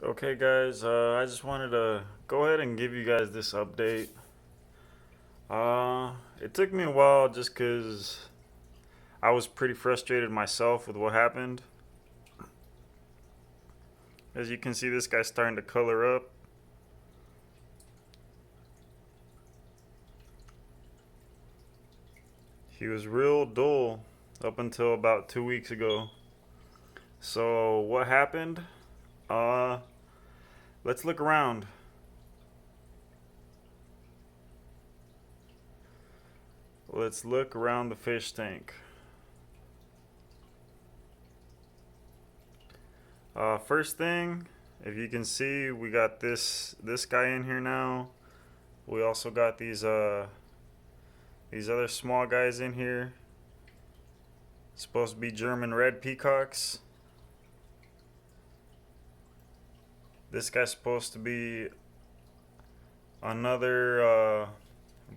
Okay, guys, I just wanted to go ahead and give you guys this update. It took me a while just because I was pretty frustrated myself with what happened. As you can see, this guy's starting to color up. He was real dull up until about 2 weeks ago. So, what happened? Uh, let's look around. Let's look around the fish tank. First thing, if you can see, we got this guy in here now. We also got these other small guys in here. Supposed to be German red peacocks. This guy's supposed to be another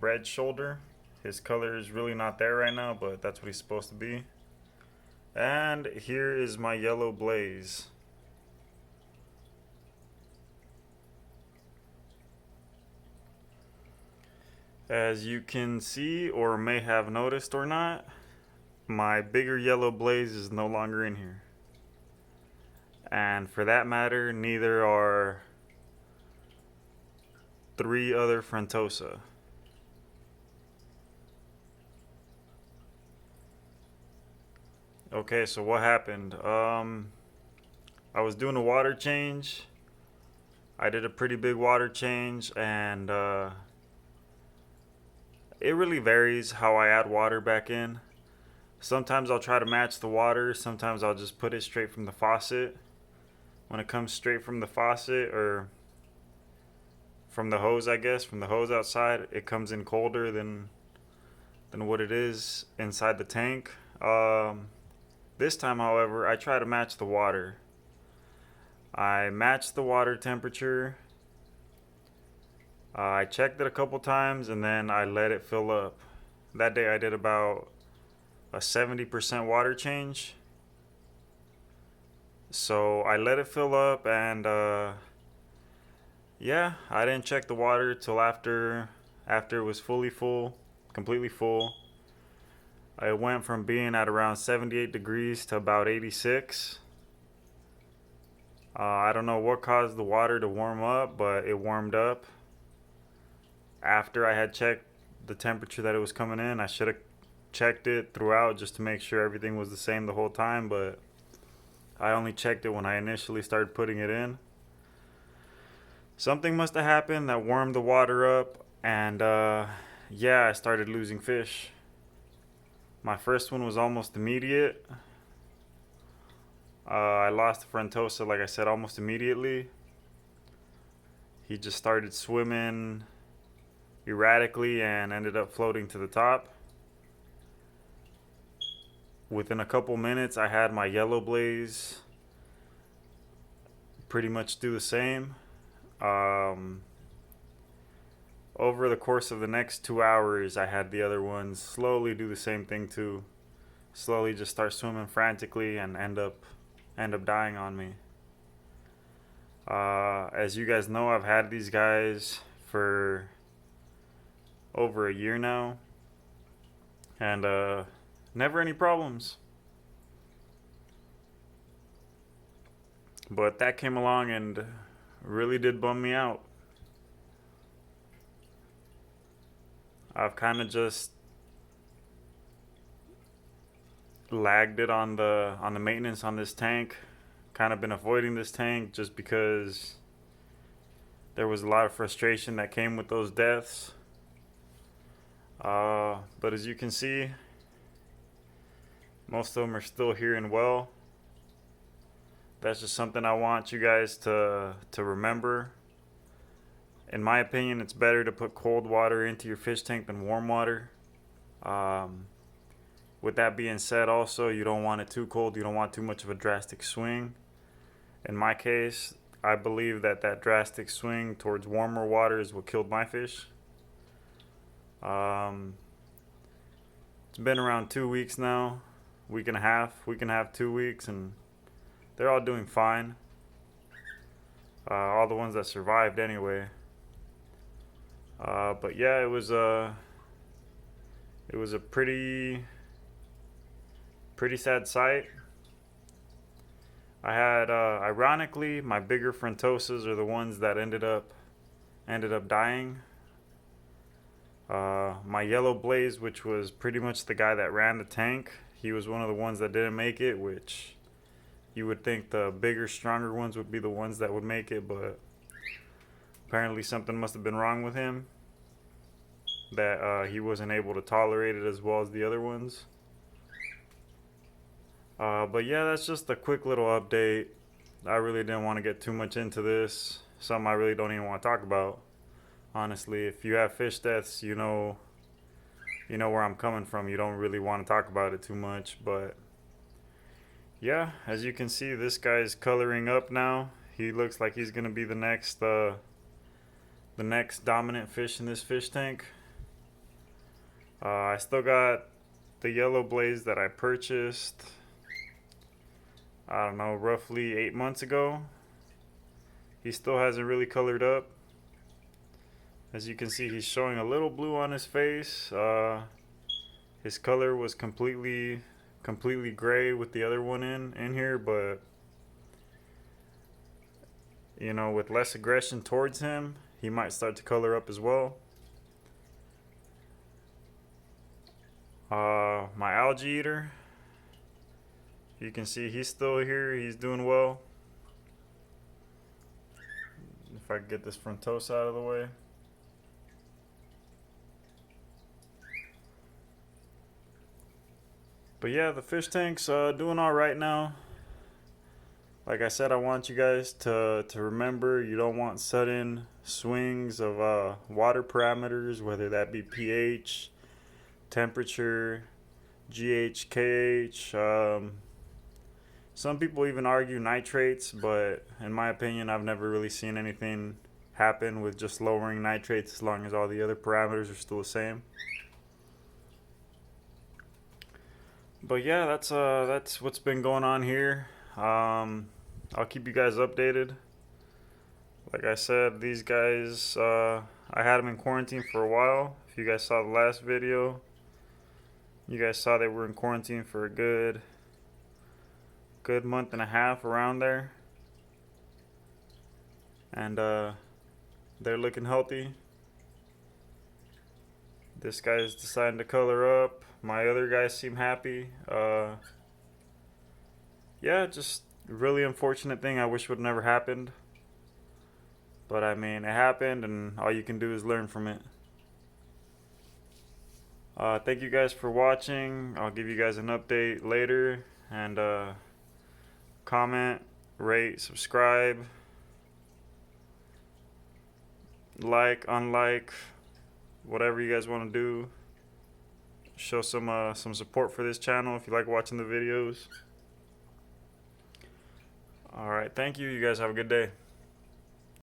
red shoulder. His color is really not there right now, but that's what he's supposed to be. And here is my yellow blaze. As you can see, or may have noticed or not, my bigger yellow blaze is no longer in here. And for that matter, neither are three other Frontosa. Okay, so what happened? I was doing a water change. I did a pretty big water change, and it really varies how I add water back in. Sometimes I'll try to match the water, sometimes I'll just put it straight from the faucet. When it comes straight from the faucet, or from the hose, I guess, from the hose outside, it comes in colder than what it is inside the tank. This time, however, I try to match the water. I matched the water temperature. I checked it a couple times and then I let it fill up. That day I did about a 70% water change. So I let it fill up, and yeah, I didn't check the water till after it was fully full, completely full. I went from being at around 78 degrees to about 86. I don't know what caused the water to warm up, but it warmed up after I had checked the temperature that it was coming in. I should have checked it throughout just to make sure everything was the same the whole time, but I only checked it when I initially started putting it in. Something must have happened that warmed the water up, and yeah, I started losing fish. My first one was almost immediate. I lost the Frontosa, like I said, almost immediately. He just started swimming erratically and ended up floating to the top. Within a couple minutes, I had my yellow blaze pretty much do the same. Um, Over the course of the next 2 hours, I had the other ones slowly do the same thing too. Slowly just start swimming frantically and end up dying on me. As you guys know, I've had these guys for over a year now, and never any problems. But that came along and really did bum me out. I've kind of just lagged it on the maintenance on this tank. Kind of been avoiding this tank just because there was a lot of frustration that came with those deaths. But as you can see, most of them are still here and well. That's just something I want you guys to remember. In my opinion, it's better to put cold water into your fish tank than warm water. Um, with that being said, also, you don't want it too cold. You don't want too much of a drastic swing. In my case, I believe that drastic swing towards warmer water is what killed my fish. Um, it's been around 2 weeks now, week and a half, 2 weeks, and they're all doing fine. all the ones that survived anyway. But yeah, it was a pretty sad sight. I had ironically, my bigger Frontosas are the ones that ended up dying. My Yellow Blaze, which was pretty much the guy that ran the tank, he was one of the ones that didn't make it, which you would think the bigger, stronger ones would be the ones that would make it, but apparently something must have been wrong with him that he wasn't able to tolerate it as well as the other ones. But yeah, that's just a quick little update. I really didn't want to get too much into this. Something I really don't even want to talk about. Honestly, if you have fish deaths, you know where I'm coming from. You don't really want to talk about it too much, but yeah, as you can see, this guy's coloring up now. He looks like he's gonna be the next dominant fish in this fish tank. I still got the Yellow Blaze that I purchased, I don't know, roughly 8 months ago. He still hasn't really colored up. As you can see, he's showing a little blue on his face. His color was completely gray with the other one in here, but you know, with less aggression towards him, he might start to color up as well. My algae eater, you can see he's still here. He's doing well. If I can get this Frontosa out of the way. But yeah, the fish tank's doing all right now. Like I said, I want you guys to remember, you don't want sudden swings of water parameters, whether that be pH, temperature, GH, KH. Some people even argue nitrates, but in my opinion, I've never really seen anything happen with just lowering nitrates as long as all the other parameters are still the same. But yeah, that's what's been going on here. I'll keep you guys updated. Like I said, these guys, I had them in quarantine for a while. If you guys saw the last video, you guys saw they were in quarantine for a good month and a half, around there. And they're looking healthy. This guy's deciding to color up. My other guys seem happy. Yeah, just really unfortunate thing I wish would never happened. But I mean, it happened, and all you can do is learn from it. Thank you guys for watching. I'll give you guys an update later. And comment, rate, subscribe, like, unlike, whatever you guys want to do. Show some support for this channel if you like watching the videos. Alright, thank you. You guys have a good day.